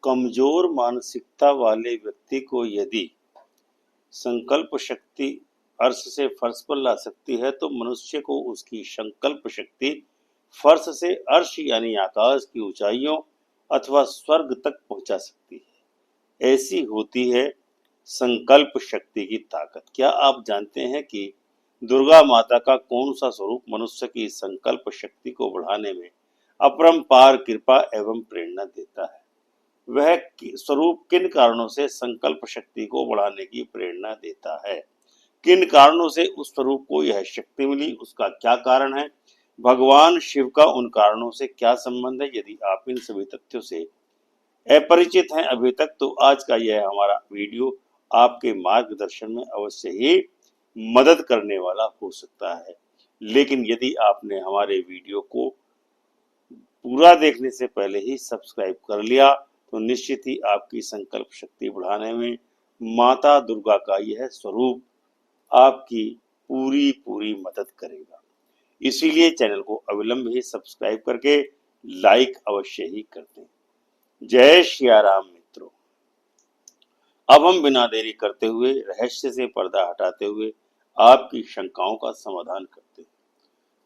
कमजोर मानसिकता वाले व्यक्ति को यदि संकल्प शक्ति अर्श से फर्श पर ला सकती है तो मनुष्य को उसकी संकल्प शक्ति फर्श से अर्श यानी आकाश की ऊंचाइयों अथवा स्वर्ग तक पहुंचा सकती है। ऐसी होती है संकल्प शक्ति की ताकत। क्या आप जानते हैं कि दुर्गा माता का कौन सा स्वरूप मनुष्य की संकल्प शक्ति को बढ़ाने में अपरंपार कृपा एवं प्रेरणा देता है? वह स्वरूप किन कारणों से संकल्प शक्ति को बढ़ाने की प्रेरणा देता है? किन कारणों से उस स्वरूप को यह शक्ति मिली, उसका क्या कारण है? भगवान शिव का उन कारणों से क्या संबंध है? यदि आप इन सभी तथ्यों से अपरिचित हैं अभी तक, तो आज का यह हमारा वीडियो आपके मार्गदर्शन में अवश्य ही मदद करने वाला हो सकता है। लेकिन यदि आपने हमारे वीडियो को पूरा देखने से पहले ही सब्सक्राइब कर लिया तो निश्चित ही आपकी संकल्प शक्ति बढ़ाने में माता दुर्गा का यह स्वरूप आपकी पूरी मदद करेगा। इसीलिए चैनल को अविलंब ही सब्सक्राइब करके लाइक अवश्य ही कर दें। जय श्री राम मित्रों, अब हम बिना देरी करते हुए रहस्य से पर्दा हटाते हुए आपकी शंकाओं का समाधान करते हैं।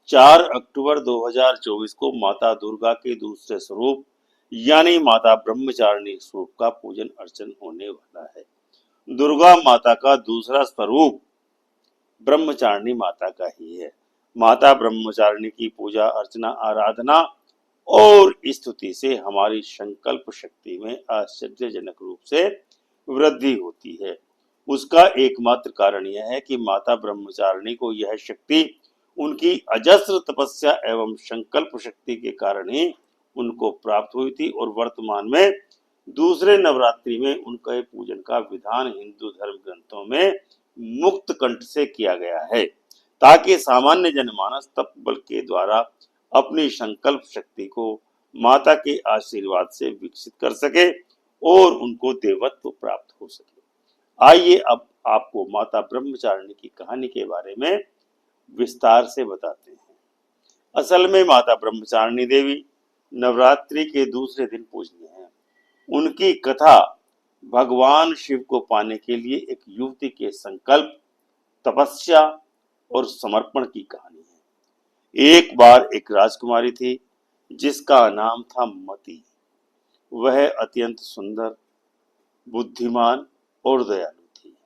4 अक्टूबर 2024 को माता दुर्गा के दूसरे स्वरूप यानी माता ब्रह्मचारिणी स्वरूप का पूजन अर्चन होने वाला है। दुर्गा माता का दूसरा स्वरूप ब्रह्मचारिणी माता का ही है। माता ब्रह्मचारिणी की पूजा अर्चना आराधना और स्तुति से हमारी संकल्प शक्ति में आश्चर्यजनक रूप से वृद्धि होती है। उसका एकमात्र कारण यह है कि माता ब्रह्मचारिणी को यह शक्ति उनकी अजस्र तपस्या एवं संकल्प शक्ति के कारण ही उनको प्राप्त हुई थी और वर्तमान में दूसरे नवरात्रि में उनके पूजन का विधान हिंदू धर्म ग्रंथों में मुक्त कंठ से किया गया है, ताकि सामान्य जनमानस तप बल के द्वारा अपनी संकल्प शक्ति को माता के आशीर्वाद से विकसित कर सके और उनको देवत्व प्राप्त हो सके। आइए अब आपको माता ब्रह्मचारिणी की कहानी के बारे में विस्तार से बताते हैं। असल में माता ब्रह्मचारिणी देवी नवरात्रि के दूसरे दिन पूजनीय है। उनकी कथा भगवान शिव को पाने के लिए एक युवती के संकल्प, तपस्या और समर्पण की कहानी है। एक बार एक राजकुमारी थी जिसका नाम था मति। वह अत्यंत सुंदर, बुद्धिमान और दयालु थी,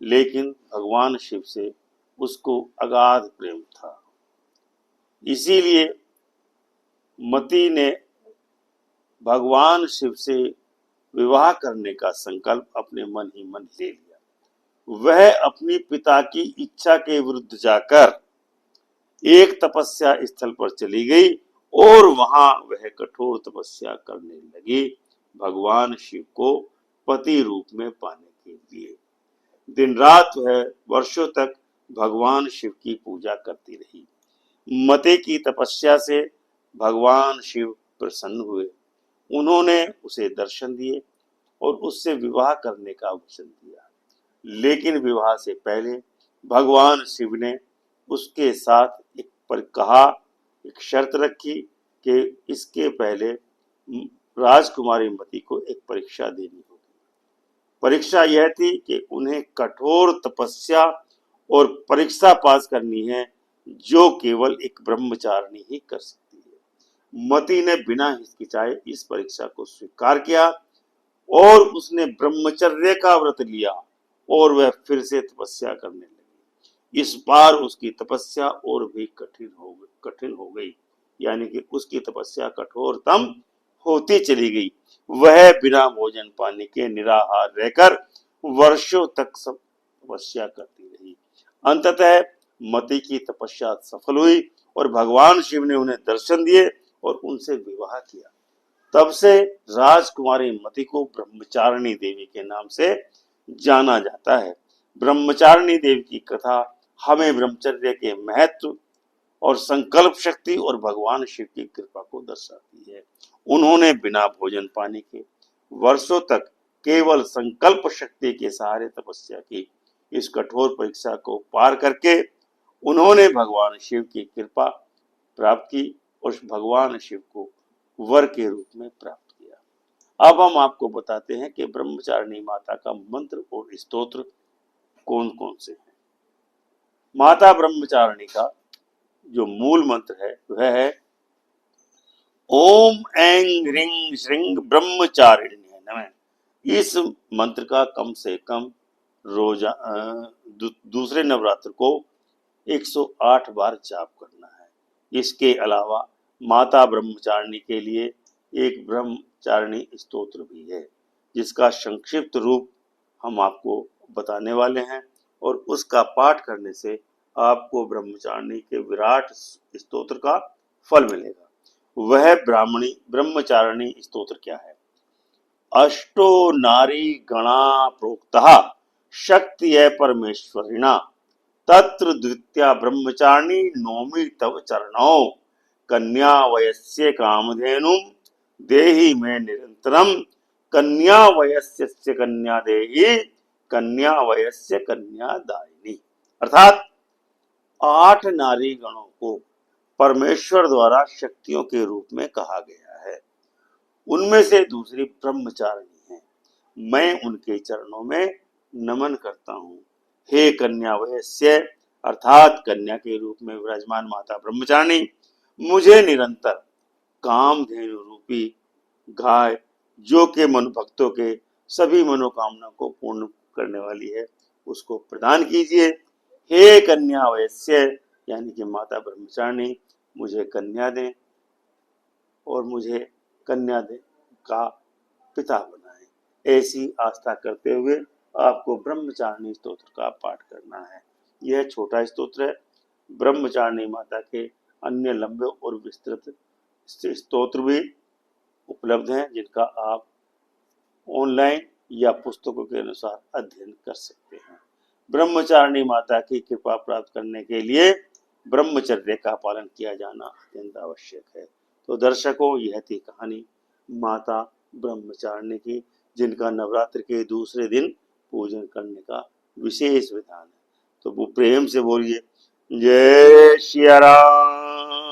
लेकिन भगवान शिव से उसको अगाध प्रेम था। इसीलिए मति ने भगवान शिव से विवाह करने का संकल्प अपने मन ही मन ले लिया। वह अपनी पिता की इच्छा के विरुद्ध जाकर एक तपस्या स्थल पर चली गई और वहां वह कठोर तपस्या करने लगी भगवान शिव को पति रूप में पाने के लिए। दिन रात वह वर्षों तक भगवान शिव की पूजा करती रही। मति की तपस्या से भगवान शिव प्रसन्न हुए। उन्होंने उसे दर्शन दिए और उससे विवाह करने का वचन दिया। लेकिन विवाह से पहले भगवान शिव ने उसके साथ एक शर्त रखी कि इसके पहले राजकुमारी मति को एक परीक्षा देनी होगी। परीक्षा यह थी कि उन्हें कठोर तपस्या और परीक्षा पास करनी है जो केवल एक ब्रह्मचारिणी ही कर सकती है। मति ने बिना हिचकिचाए इस परीक्षा को स्वीकार किया और उसने ब्रह्मचर्य का व्रत लिया और वह फिर से तपस्या करने लगी। इस बार उसकी तपस्या और भी कठिन हो गई, यानी कि उसकी तपस्या कठोरतम होती चली गई। वह बिना भोजन पानी के निराहार रहकर वर्षों तक सब तपस्या करती रही। अंततः मति की तपस्या सफल हुई और भगवान शिव ने उन्हें दर्शन दिए और उनसे विवाह किया। तब से राजकुमारी मति को ब्रह्मचारिणी देवी के नाम से जाना जाता है। ब्रह्मचारिणी देवी की कथा हमें ब्रह्मचर्य के महत्व और संकल्प शक्ति और भगवान शिव की कृपा को दर्शाती है। उन्होंने बिना भोजन पानी के वर्षों तक केवल संकल्प शक्ति के सहारे तपस्या की। इस कठोर परीक्षा को पार करके उन्होंने भगवान शिव की कृपा प्राप्त की और भगवान शिव को वर के रूप में प्राप्त किया। अब हम आपको बताते हैं कि ब्रह्मचारिणी माता का मंत्र और स्तोत्र कौन कौन से हैं। माता ब्रह्मचारिणी का जो मूल मंत्र है वह है ओम ऐं ह्रीं श्रीं ब्रह्मचारिण्य नमः। इस मंत्र का कम से कम दूसरे नवरात्र को 108 बार जाप करना है। इसके अलावा माता ब्रह्मचारिणी के लिए एक ब्रह्मचारिणी स्तोत्र भी है, जिसका संक्षिप्त रूप हम आपको बताने वाले हैं, और उसका पाठ करने से आपको ब्रह्मचारिणी के विराट स्तोत्र का फल मिलेगा। वह ब्रह्मचारिणी स्तोत्र क्या है? अष्टो नारी गणा प्रोक्तः शक्तिय परमेश्वरिणा तत्र द्वितीया ब्रह्मचारिणी नौमि तव चरणौ कन्या वयस्य कामधेनुं देहि मे निरंतरम कन्या वयस्य कन्या देहि कन्या वयस्य कन्या दायिनी। अर्थात 8 नारी गणों को परमेश्वर द्वारा शक्तियों के रूप में कहा गया है। उनमें से दूसरी ब्रह्मचारिणी है। मैं उनके चरणों में नमन करता हूँ। हे कन्या वयस्य अर्थात कन्या के रूप में विराजमान माता ब्रह्मचारिणी, मुझे निरंतर कामधेनु रूपी गाय, जो के भक्तों के सभी मनोकामना को पूर्ण करने वाली है, उसको प्रदान कीजिए। हे कन्या वयस्य यानी कि माता ब्रह्मचारिणी, मुझे कन्या दें और मुझे कन्या दे का पिता बनाएं। ऐसी आस्था करते हुए आपको ब्रह्मचारिणी स्तोत्र का पाठ करना है। यह छोटा स्तोत्र है। ब्रह्मचारिणी माता के अन्य लंबे और विस्तृत स्तोत्र भी उपलब्ध हैं, जिनका आप ऑनलाइन या पुस्तकों के अनुसार अध्ययन कर सकते हैं। ब्रह्मचारिणी माता की कृपा प्राप्त करने के लिए ब्रह्मचर्य का पालन किया जाना अत्यंत आवश्यक है। तो दर्शकों, यह थी कहानी माता ब्रह्मचारिणी की, जिनका नवरात्र के दूसरे दिन पूजन करने का विशेष विधान है। तो वो प्रेम से बोलिए जय श्री राम।